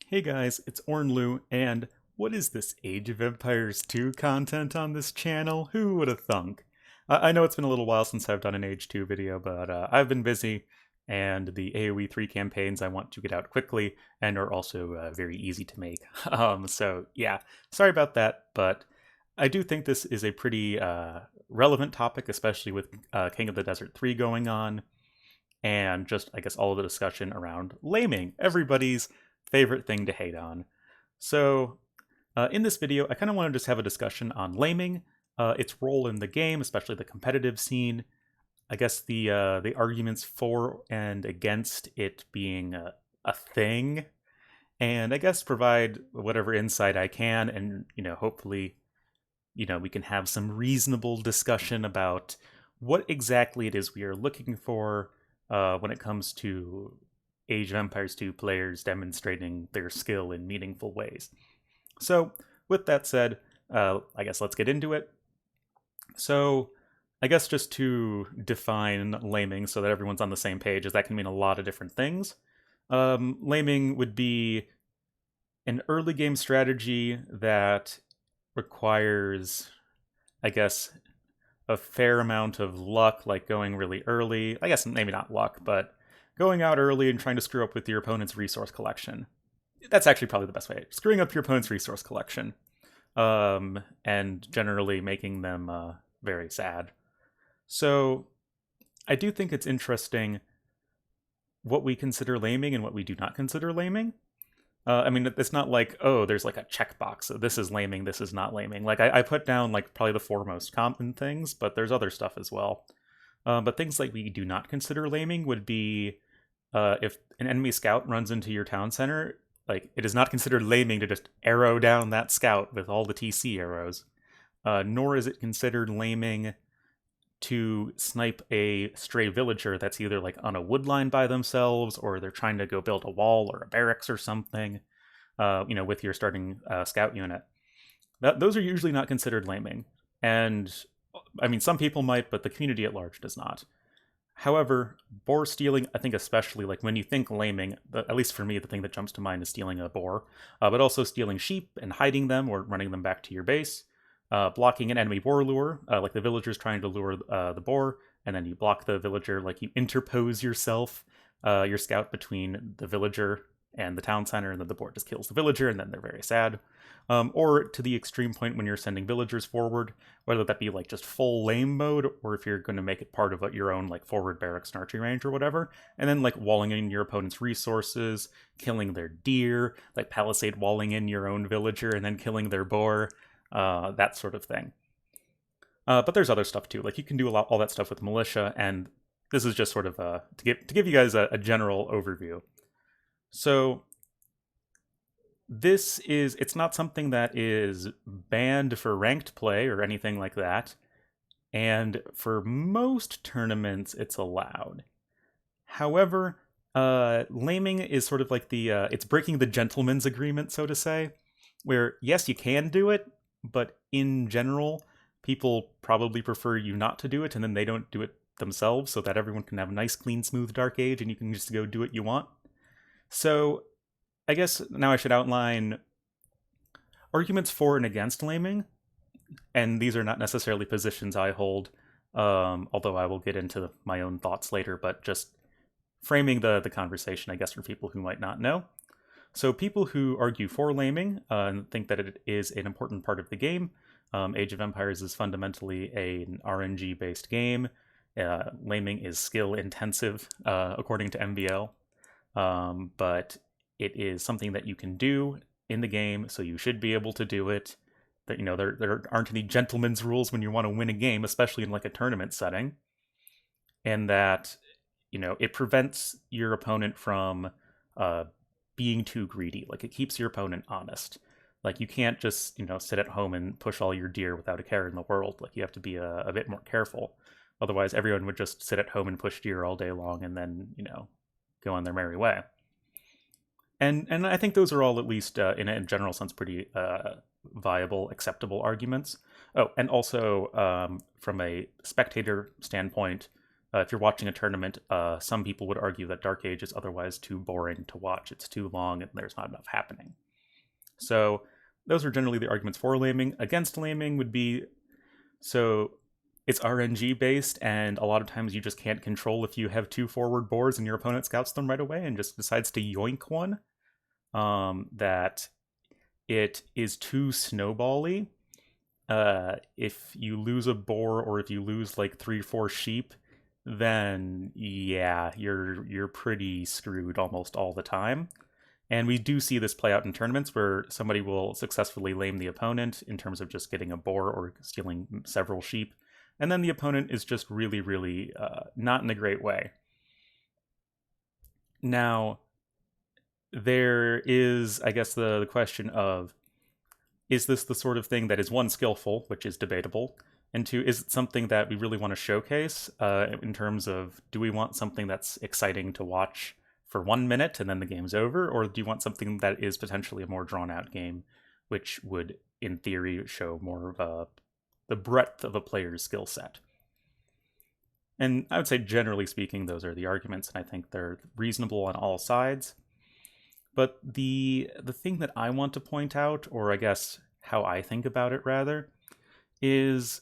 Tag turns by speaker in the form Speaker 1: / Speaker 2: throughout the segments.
Speaker 1: Hey guys, it's Ornlu, and what is this Age of Empires 2 content on this channel? Who would have thunk? I know it's been a little while since I've done an Age 2 video, but I've been busy, and the AoE3 campaigns I want to get out quickly and are also very easy to make. So yeah, sorry about that, but I do think this is a pretty relevant topic, especially with King of the Desert 3 going on, and just, I guess, all of the discussion around laming, everybody's favorite thing to hate on. So, in this video, I kind of want to just have a discussion on laming, its role in the game, especially the competitive scene. I guess the arguments for and against it being a thing, and I guess provide whatever insight I can, and hopefully, we can have some reasonable discussion about what exactly it is we are looking for when it comes to Age of Empires 2 players demonstrating their skill in meaningful ways. So, with that said, I guess let's get into it. So, I guess just to define laming so that everyone's on the same page, as that can mean a lot of different things. Laming would be an early game strategy that requires, I guess, a fair amount of luck, like going really early. I guess maybe not luck, but going out early and trying to screw up with your opponent's resource collection. That's actually probably the best way. Screwing up your opponent's resource collection, and generally making them very sad. So I do think it's interesting what we consider laming and what we do not consider laming. I mean, it's not like, oh, there's like a checkbox. So this is laming, this is not laming. Like, I put down like probably the four most common things, but there's other stuff as well. But things like we do not consider laming would be if an enemy scout runs into your town center, like it is not considered laming to just arrow down that scout with all the TC arrows. Nor is it considered laming to snipe a stray villager that's either like on a wood line by themselves or they're trying to go build a wall or a barracks or something, with your starting scout unit. Those are usually not considered laming. And I mean, some people might, but the community at large does not. However, boar stealing, I think especially, like when you think laming, at least for me, the thing that jumps to mind is stealing a boar, but also stealing sheep and hiding them or running them back to your base, blocking an enemy boar lure, like the villagers trying to lure the boar, and then you block the villager, like you interpose yourself, your scout between the villager and the town center, and then the boar just kills the villager, and then they're very sad. Or to the extreme point when you're sending villagers forward, whether that be like just full lame mode, or if you're going to make it part of your own like forward barracks and archery range or whatever, and then like walling in your opponent's resources, killing their deer, like palisade walling in your own villager and then killing their boar, that sort of thing. But there's other stuff too. Like you can do all that stuff with militia, and this is just sort of to give you guys a general overview. So it's not something that is banned for ranked play or anything like that, and for most tournaments it's allowed. However, laming is sort of like it's breaking the gentleman's agreement, so to say, where yes, you can do it, but in general people probably prefer you not to do it, and then they don't do it themselves, so that everyone can have a nice clean smooth dark age and you can just go do what you want. So I guess now I should outline arguments for and against laming, and these are not necessarily positions I hold, although I will get into my own thoughts later, but just framing the conversation, I guess, for people who might not know. So people who argue for laming think that it is an important part of the game. Age of Empires is fundamentally an RNG-based game. Laming is skill-intensive, according to MBL, but it is something that you can do in the game, so you should be able to do it. That there aren't any gentleman's rules when you want to win a game, especially in like a tournament setting, and that it prevents your opponent from being too greedy. Like it keeps your opponent honest. Like you can't just sit at home and push all your deer without a care in the world. Like you have to be a bit more careful. Otherwise, everyone would just sit at home and push deer all day long, and then go on their merry way. And I think those are all, at least in a general sense, pretty viable, acceptable arguments. Oh, and also from a spectator standpoint, If you're watching a tournament, some people would argue that Dark Age is otherwise too boring to watch. It's too long and there's not enough happening. So those are generally the arguments for laming. Against laming would be, so it's RNG based, and a lot of times you just can't control if you have 2 forward boars and your opponent scouts them right away and just decides to yoink one. That it is too snowbally. If you lose a boar or if you lose like 3-4 sheep, then yeah, you're pretty screwed almost all the time. And we do see this play out in tournaments where somebody will successfully lame the opponent in terms of just getting a boar or stealing several sheep, and then the opponent is just really, really not in a great way. Now, there is, I guess, the question of, is this the sort of thing that is, one, skillful, which is debatable, and 2, is it something that we really want to showcase in terms of, do we want something that's exciting to watch for 1 minute and then the game's over, or do you want something that is potentially a more drawn-out game, which would, in theory, show more of the breadth of a player's skill set? And I would say, generally speaking, those are the arguments, and I think they're reasonable on all sides. But the thing that I want to point out, or I guess how I think about it rather, is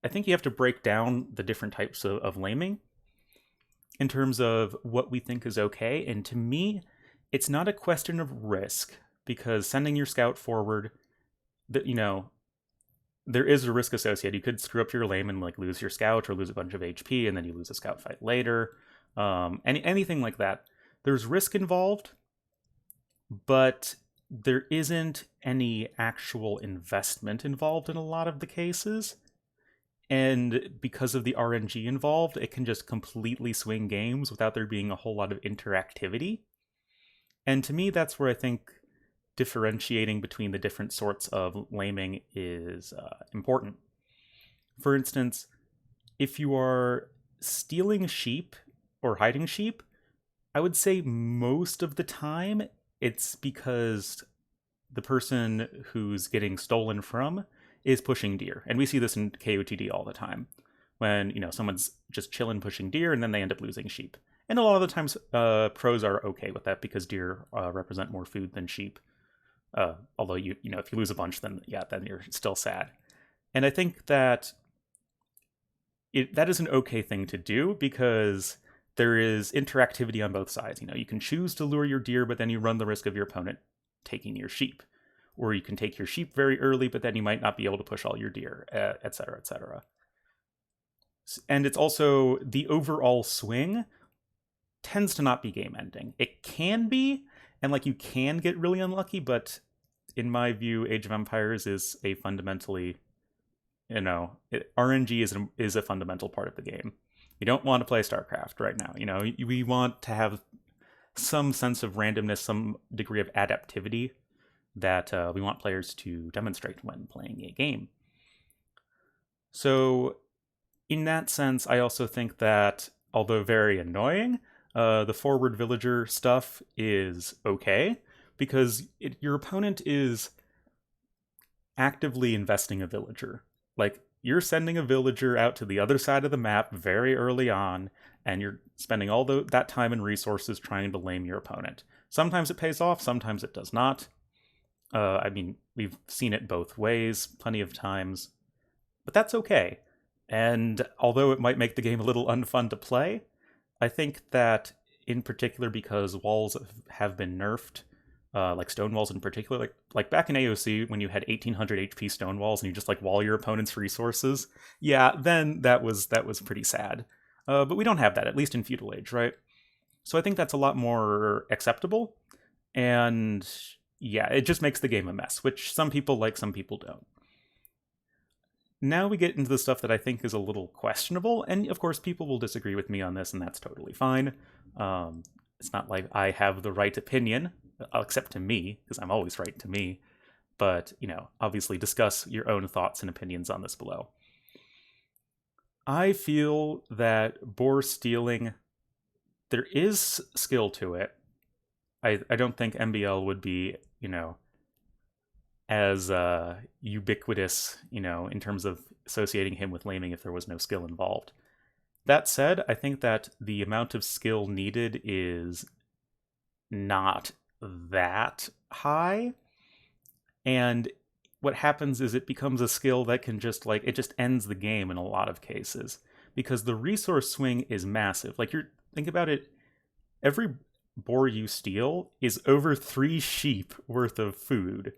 Speaker 1: I think you have to break down the different types of laming in terms of what we think is okay. And to me, it's not a question of risk, because sending your scout forward, that, you know, there is a risk associated. You could screw up your lame and like lose your scout or lose a bunch of HP, and then you lose a scout fight later. Anything like that. There's risk involved, but there isn't any actual investment involved in a lot of the cases. And because of the RNG involved, it can just completely swing games without there being a whole lot of interactivity. And to me, that's where I think differentiating between the different sorts of laming is important. For instance, if you are stealing sheep or hiding sheep, I would say most of the time it's because the person who's getting stolen from is pushing deer. And we see this in KOTD all the time, when, you know, someone's just chilling pushing deer and then they end up losing sheep. And a lot of the times pros are okay with that because deer represent more food than sheep. Although, you know, if you lose a bunch, then you're still sad. And I think that that is an okay thing to do, because there is interactivity on both sides. You know, you can choose to lure your deer, but then you run the risk of your opponent taking your sheep. Or you can take your sheep very early, but then you might not be able to push all your deer, etc., etc. And it's also, the overall swing tends to not be game ending. It can be, and like you can get really unlucky, but in my view, Age of Empires is a fundamentally, you know, RNG is a fundamental part of the game. You don't want to play StarCraft right now. You know, we want to have some sense of randomness, some degree of adaptivity that we want players to demonstrate when playing a game. So in that sense, I also think that, although very annoying, the forward villager stuff is okay, because your opponent is actively investing a villager. Like, you're sending a villager out to the other side of the map very early on, and you're spending all that time and resources trying to lame your opponent. Sometimes it pays off, sometimes it does not. I mean, we've seen it both ways plenty of times, but that's okay. And although it might make the game a little unfun to play, I think that, in particular, because walls have been nerfed, like stone walls in particular, like back in AOC when you had 1800 HP stone walls and you just like wall your opponent's resources, yeah, then that was pretty sad. But we don't have that, at least in Feudal Age, right? So I think that's a lot more acceptable, and yeah, it just makes the game a mess, which some people like, some people don't. Now we get into the stuff that I think is a little questionable, and of course people will disagree with me on this, and that's totally fine. It's not like I have the right opinion, except to me, because I'm always right to me. But, you know, obviously discuss your own thoughts and opinions on this below. I feel that boar stealing, there is skill to it. I don't think MBL would be, you know, as ubiquitous, you know, in terms of associating him with laming if there was no skill involved. That said, I think that the amount of skill needed is not that high. And what happens is it becomes a skill that can just like, it just ends the game in a lot of cases. Because the resource swing is massive. Like, think about it, every boar you steal is over 3 sheep worth of food,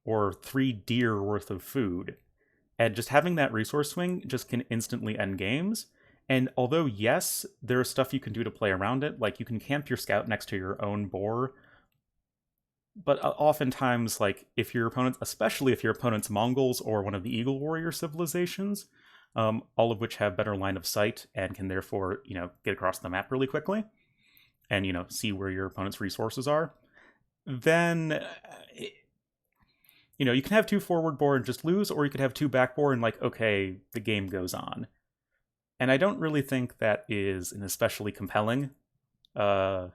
Speaker 1: or 3 deer worth of food. And just having that resource swing just can instantly end games. And although, yes, there's stuff you can do to play around it, like you can camp your scout next to your own boar, but oftentimes, like if your opponents, especially if your opponent's Mongols or one of the Eagle Warrior civilizations, all of which have better line of sight and can therefore, get across the map really quickly and, see where your opponent's resources are, then you can have 2 forward boar and just lose, or you could have 2 back boar and like, okay, the game goes on. And I don't really think that is an especially compelling. Uh,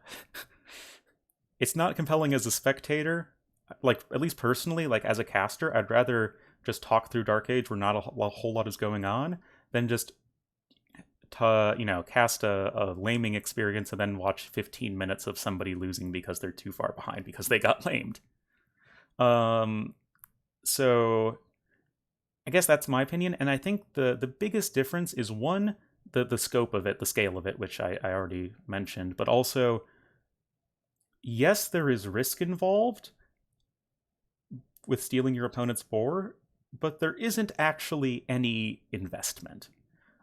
Speaker 1: it's not compelling as a spectator. Like, at least personally, like as a caster, I'd rather just talk through Dark Age where not a whole lot is going on than just cast a laming experience and then watch 15 minutes of somebody losing because they're too far behind because they got lamed. So I guess that's my opinion, and I think the biggest difference is, one, the scope of it, the scale of it, which I already mentioned, but also, yes, there is risk involved with stealing your opponent's boar, but there isn't actually any investment.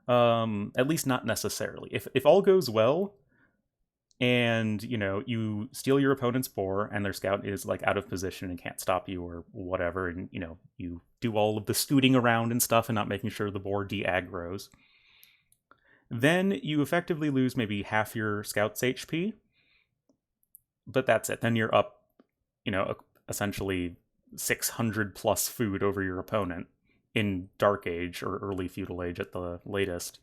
Speaker 1: At least not necessarily. If all goes well, and you steal your opponent's boar and their scout is like out of position and can't stop you or whatever, and you do all of the scooting around and stuff and not making sure the boar de-aggroes, then you effectively lose maybe half your scout's HP, but that's it. Then you're up essentially 600 plus food over your opponent in Dark Age or early Feudal Age at the latest.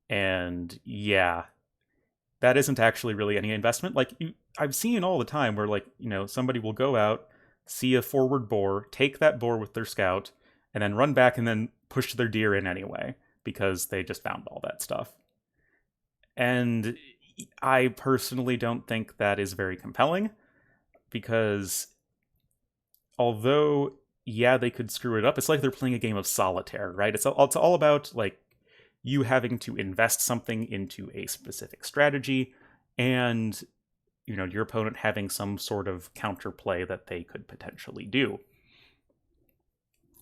Speaker 1: And yeah, that isn't actually really any investment. Like, I've seen all the time where, like, somebody will go out, see a forward boar, take that boar with their scout, and then run back and then push their deer in anyway because they just found all that stuff. And I personally don't think that is very compelling, because although, yeah, they could screw it up, it's like they're playing a game of solitaire, right? It's all about, like, you having to invest something into a specific strategy, and your opponent having some sort of counterplay that they could potentially do.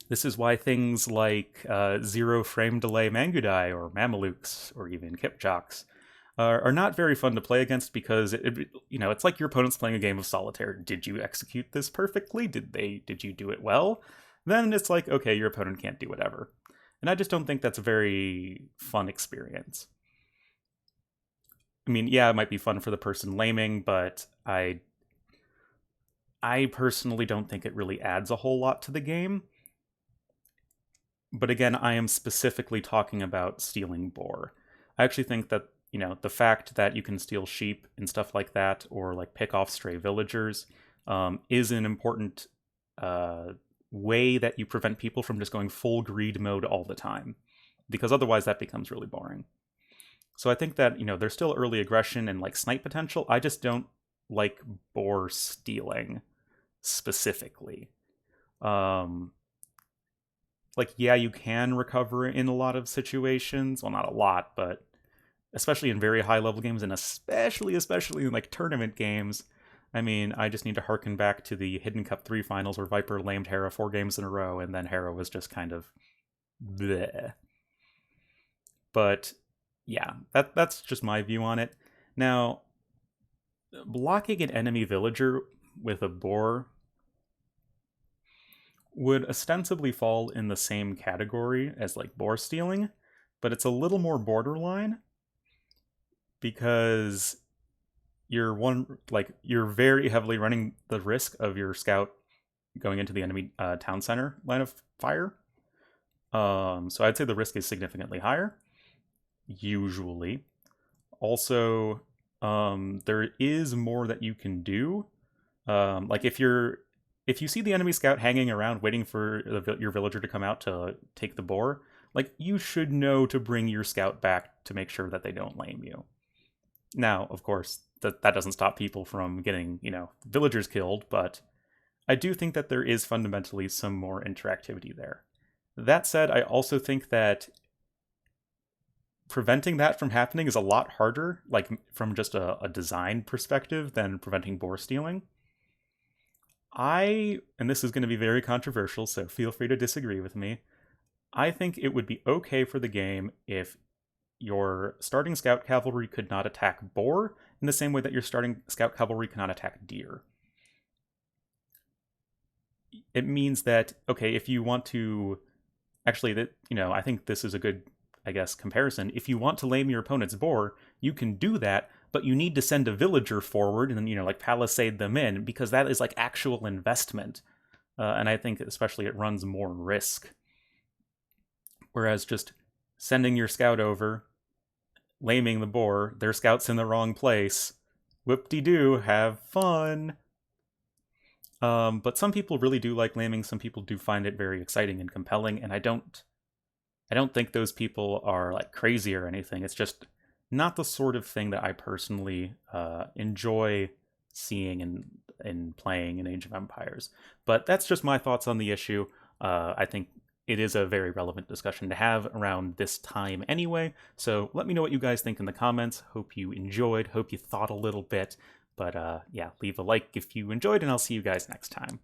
Speaker 1: This is why things like 0 frame delay Mangudai or Mamelukes or even Kipchaks are not very fun to play against, because it's like your opponent's playing a game of solitaire. Did you execute this perfectly? Did you do it well? Then it's like, okay, your opponent can't do whatever. And I just don't think that's a very fun experience. I mean, yeah, it might be fun for the person laming, but I personally don't think it really adds a whole lot to the game. But again, I am specifically talking about stealing boar. I actually think that, the fact that you can steal sheep and stuff like that, or like pick off stray villagers, is an important way that you prevent people from just going full greed mode all the time, because otherwise that becomes really boring. So I think that, there's still early aggression and like snipe potential. I just don't like boar stealing specifically. Like, yeah, you can recover in a lot of situations. Well, not a lot, but especially in very high level games, and especially in like tournament games. I mean, I just need to harken back to the Hidden Cup 3 finals where Viper lamed Hera 4 games in a row, and then Hera was just kind of bleh. But yeah, that's just my view on it. Now, blocking an enemy villager with a boar would ostensibly fall in the same category as like boar stealing, but it's a little more borderline, because you're very heavily running the risk of your scout going into the enemy town center line of fire. So I'd say the risk is significantly higher, usually. Also, there is more that you can do. Like, if you see the enemy scout hanging around waiting for your villager to come out to take the boar, like, you should know to bring your scout back to make sure that they don't lame you. Now, of course, that doesn't stop people from getting, villagers killed, but I do think that there is fundamentally some more interactivity there. That said, I also think that preventing that from happening is a lot harder, like from just a design perspective, than preventing boar stealing. And this is going to be very controversial, so feel free to disagree with me. I think it would be okay for the game if your starting scout cavalry could not attack boar in the same way that your starting scout cavalry cannot attack deer. It means that, okay, if you want to actually, I think this is a good, I guess, comparison. If you want to lame your opponent's boar, you can do that, but you need to send a villager forward and then, like, palisade them in, because that is like actual investment. And I think especially it runs more risk. Whereas just sending your scout over, laming the boar, their scout's in the wrong place, whoop-de-doo, have fun. But some people really do like laming. Some people do find it very exciting and compelling, and I don't think those people are like crazy or anything. It's just not the sort of thing that I personally enjoy seeing and playing in Age of Empires. But that's just my thoughts on the issue. I think it is a very relevant discussion to have around this time anyway. So let me know what you guys think in the comments. Hope you enjoyed. Hope you thought a little bit. But yeah, leave a like if you enjoyed, and I'll see you guys next time.